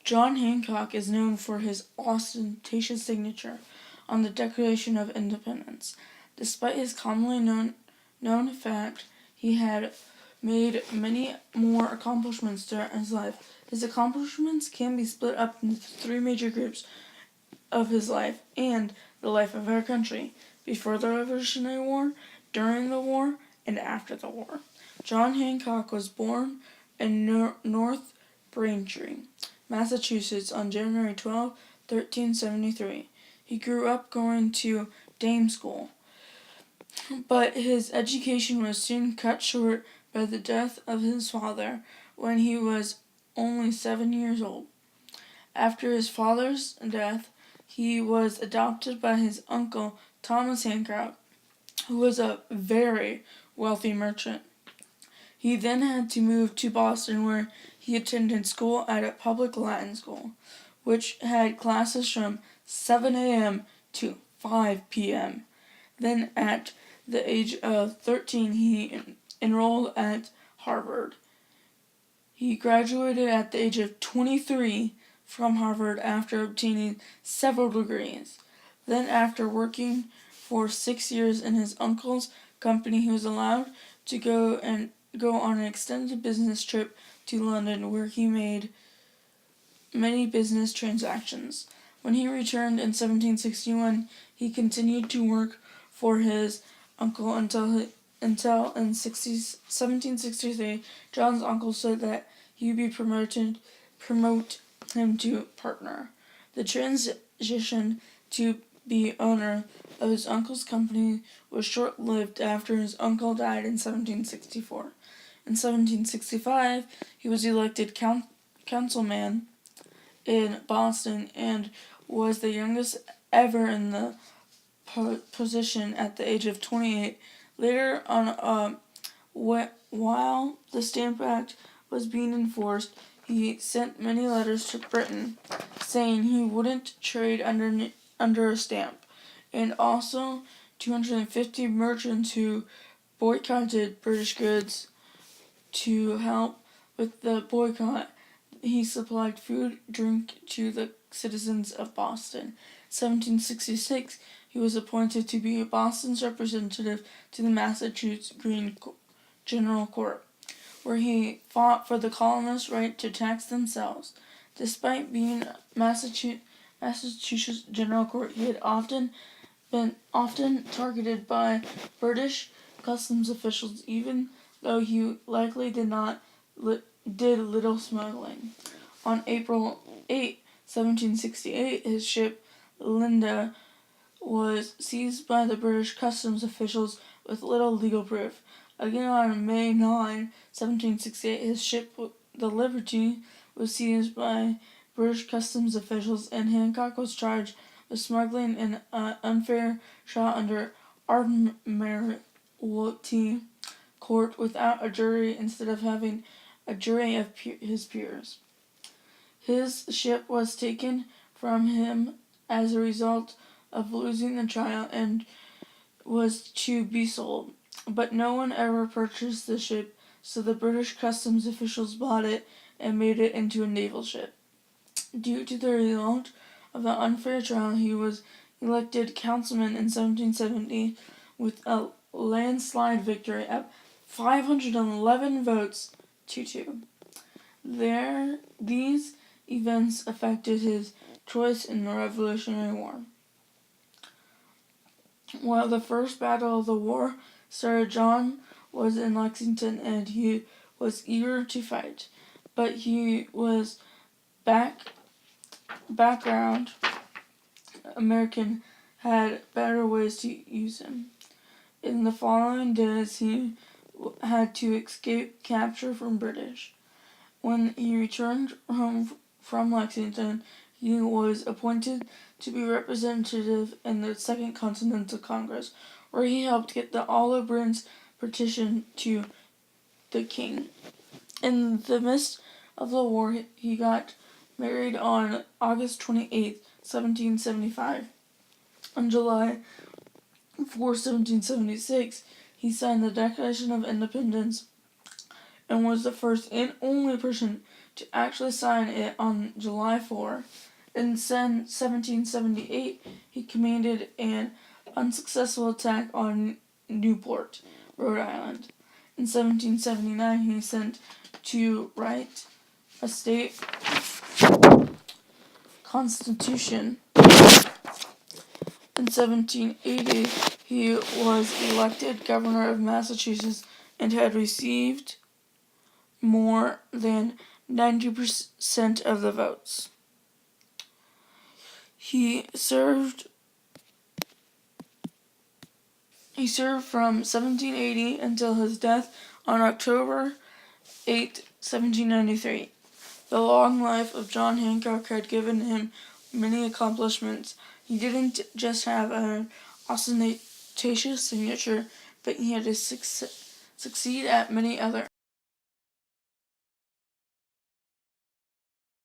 John Hancock is known for his ostentatious signature on the Declaration of Independence. Despite his commonly known fact, he had made many more accomplishments during his life. His accomplishments can be split up into three major groups of his life and the life of our country: before the Revolutionary War, during the war, and after the war. John Hancock was born in North Braintree, Massachusetts on January 12, 1373. He grew up going to dame school, but his education was soon cut short by the death of his father when he was only 7 years old. After his father's death, he was adopted by his uncle Thomas Hancock, who was a very wealthy merchant. He then had to move to Boston, where he attended school at a public Latin school, which had classes from 7 a.m. to 5 p.m. Then at the age of 13, he enrolled at Harvard. He graduated at the age of 23 from Harvard after obtaining several degrees. Then, after working for 6 years in his uncle's company, he was allowed to go on an extended business trip to London, where he made many business transactions. When he returned in 1761, he continued to work for his uncle until in 1763, John's uncle said that he would promote him to partner. The transition to be owner of his uncle's company was short-lived after his uncle died in 1764. In 1765, he was elected councilman in Boston and was the youngest ever in the position at the age of 28. Later on, while the Stamp Act was being enforced, he sent many letters to Britain saying he wouldn't trade under a stamp, and also 250 merchants who boycotted British goods. To help with the boycott, he supplied food, drink to the citizens of Boston. 1766, he was appointed to be Boston's representative to the Massachusetts Green General Court, where he fought for the colonists' right to tax themselves. Despite being Massachusetts General Court, he had been targeted by British customs officials, even though he likely did little smuggling. On April 8, 1768, his ship Linda was seized by the British customs officials with little legal proof. Again, on May 9, 1768, his ship, the Liberty, was seized by British customs officials, and Hancock was charged with smuggling an unfair shot under Admiralty Court without a jury, instead of having a jury of his peers. His ship was taken from him as a result of losing the trial and was to be sold, but no one ever purchased the ship, so the British customs officials bought it and made it into a naval ship. Due to the result of the unfair trial, he was elected councilman in 1770 with a landslide victory of 511 votes to 2. These events affected his choice in the Revolutionary War. While the first battle of the war started, John was in Lexington and he was eager to fight, but he was background American had better ways to use him. In the following days, he had to escape capture from British. When he returned home from Lexington, he was appointed to be representative in the Second Continental Congress, where he helped get the Olive Branch petition to the king. In the midst of the war, he got married on August 28, 1775. On July 4, 1776, he signed the Declaration of Independence and was the first and only person to actually sign it on July 4. In 1778, he commanded an unsuccessful attack on Newport, Rhode Island. In 1779, he sent to write a state constitution. In 1780, he was elected governor of Massachusetts and had received more than 90% of the votes. He served from 1780 until his death on October 8, 1793. The long life of John Hancock had given him many accomplishments. He didn't just have an ostentatious signature, but he had to succeed at many other